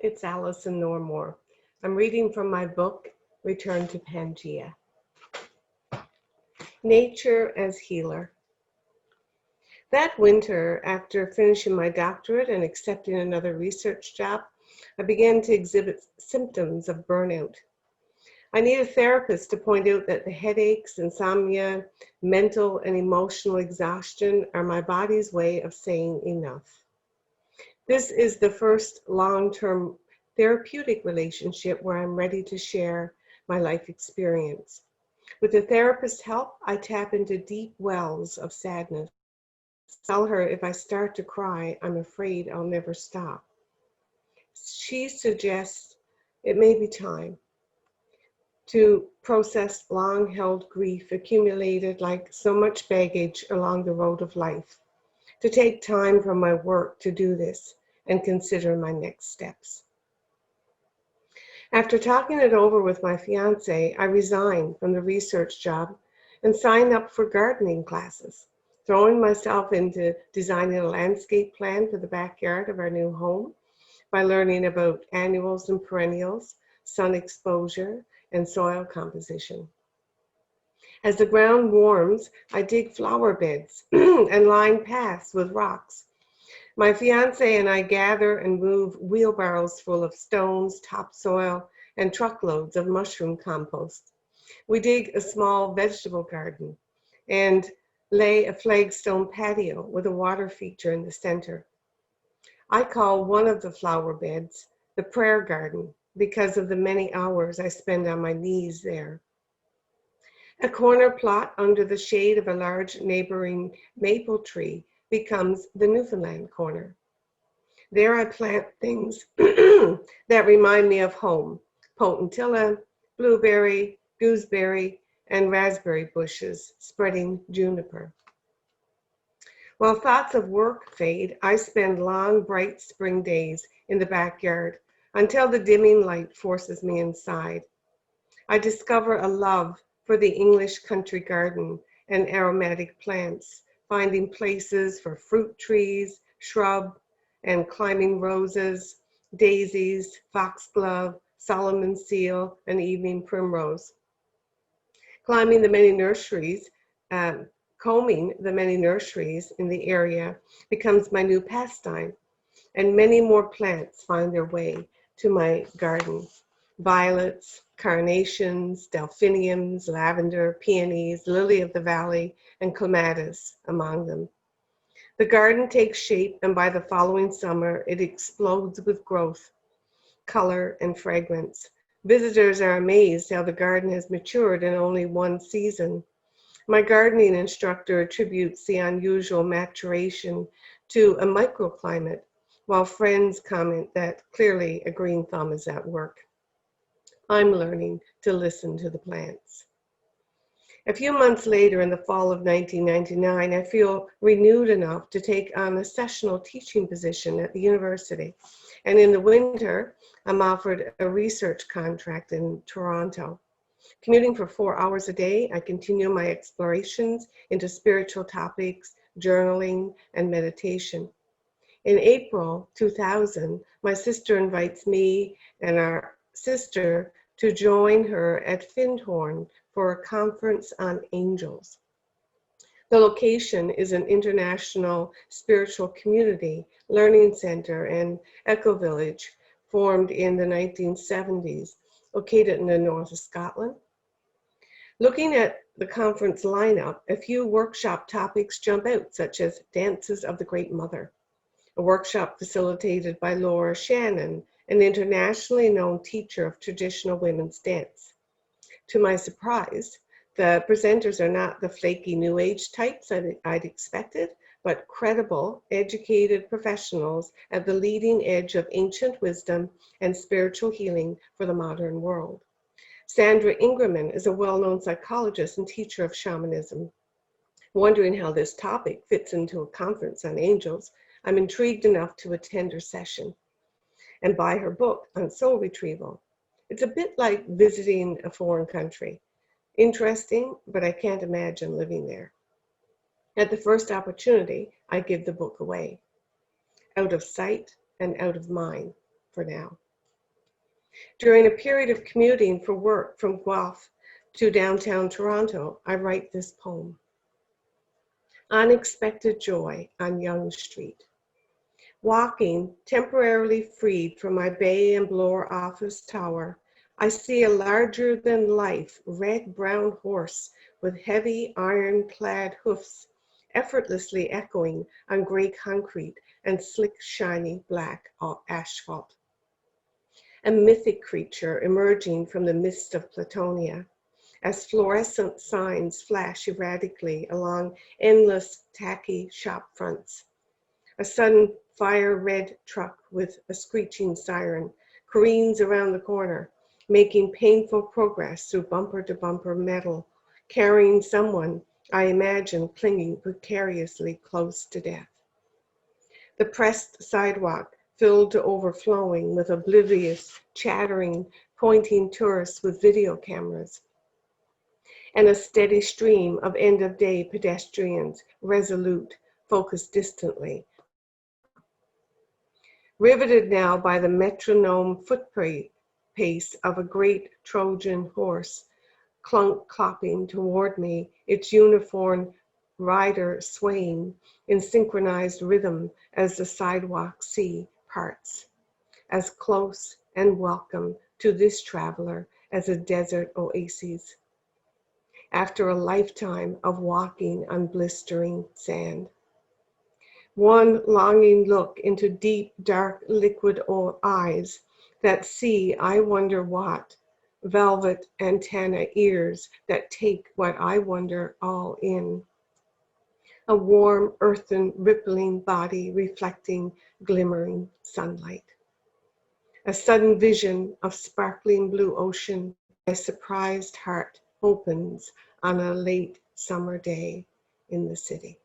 it's Alison Normore. I'm reading from my book, Return to Pangaea. Nature as Healer. That winter, after finishing my doctorate and accepting another research job, I began to exhibit symptoms of burnout. I need a therapist to point out that the headaches, insomnia, mental and emotional exhaustion are my body's way of saying enough. This is the first long-term therapeutic relationship where I'm ready to share my life experience. With the therapist's help, I tap into deep wells of sadness. Tell her if I start to cry, I'm afraid I'll never stop. She suggests it may be time to process long-held grief accumulated like so much baggage along the road of life, to take time from my work to do this and consider my next steps. After talking it over with my fiance, I resigned from the research job and signed up for gardening classes, throwing myself into designing a landscape plan for the backyard of our new home by learning about annuals and perennials, sun exposure, and soil composition. As the ground warms, I dig flower beds and line paths with rocks. My fiance and I gather and move wheelbarrows full of stones, topsoil, and truckloads of mushroom compost. We dig a small vegetable garden and lay a flagstone patio with a water feature in the center. I call one of the flower beds the prayer garden because of the many hours I spend on my knees there. A corner plot under the shade of a large neighboring maple tree becomes the Newfoundland corner. There I plant things that remind me of home: potentilla, blueberry, gooseberry, and raspberry bushes spreading juniper. While thoughts of work fade, I spend long, bright spring days in the backyard until the dimming light forces me inside. I discover a love for the English country garden and aromatic plants, finding places for fruit trees, shrub, and climbing roses, daisies, foxglove, Solomon seal, and evening primrose. Climbing the many nurseries, combing the many nurseries in the area becomes my new pastime, and many more plants find their way to my garden. Violets, carnations, delphiniums, lavender, peonies, lily of the valley, and clematis among them. The garden takes shape, and by the following summer, it explodes with growth, color, and fragrance. Visitors are amazed how the garden has matured in only one season. My gardening instructor attributes the unusual maturation to a microclimate, while friends comment that clearly a green thumb is at work. I'm learning to listen to the plants. A few months later, in the fall of 1999, I feel renewed enough to take on a sessional teaching position at the university. And in the winter, I'm offered a research contract in Toronto. Commuting for 4 hours a day, I continue my explorations into spiritual topics, journaling, and meditation. In April 2000, my sister invites me and our sister to join her at Findhorn for a conference on angels. The location is an international spiritual community, learning center, and eco-village formed in the 1970s, located in the north of Scotland. Looking at the conference lineup, a few workshop topics jump out, such as Dances of the Great Mother, a workshop facilitated by Laura Shannon, an internationally known teacher of traditional women's dance. To my surprise, the presenters are not the flaky New Age types I'd expected, but credible, educated professionals at the leading edge of ancient wisdom and spiritual healing for the modern world. Sandra Ingerman is a well-known psychologist and teacher of shamanism. Wondering how this topic fits into a conference on angels, I'm intrigued enough to attend her session and buy her book on soul retrieval. It's a bit like visiting a foreign country. Interesting, but I can't imagine living there. At the first opportunity, I give the book away. Out of sight and out of mind for now. During a period of commuting for work from Guelph to downtown Toronto, I write this poem. Unexpected joy on Yonge Street. Walking, temporarily freed from my Bay and Bloor office tower, I see a larger-than-life red-brown horse with heavy iron-clad hoofs effortlessly echoing on gray concrete and slick, shiny black asphalt. A mythic creature emerging from the mist of Platonia, as fluorescent signs flash erratically along endless tacky shop fronts. A sudden fire-red truck with a screeching siren careens around the corner, making painful progress through bumper-to-bumper metal, carrying someone, I imagine, clinging precariously close to death. The pressed sidewalk filled to overflowing with oblivious, chattering, pointing tourists with video cameras, and a steady stream of end-of-day pedestrians, resolute, focused distantly. Riveted now by the metronome foot pace of a great Trojan horse, clunk-clopping toward me, its uniformed rider swaying in synchronized rhythm as the sidewalk sea parts, as close and welcome to this traveler as a desert oasis, after a lifetime of walking on blistering sand. One longing look into deep, dark, liquid eyes that see I wonder what, velvet antenna ears that take what I wonder all in. A warm, earthen, rippling body reflecting glimmering sunlight. A sudden vision of sparkling blue ocean, my surprised heart opens on a late summer day in the city.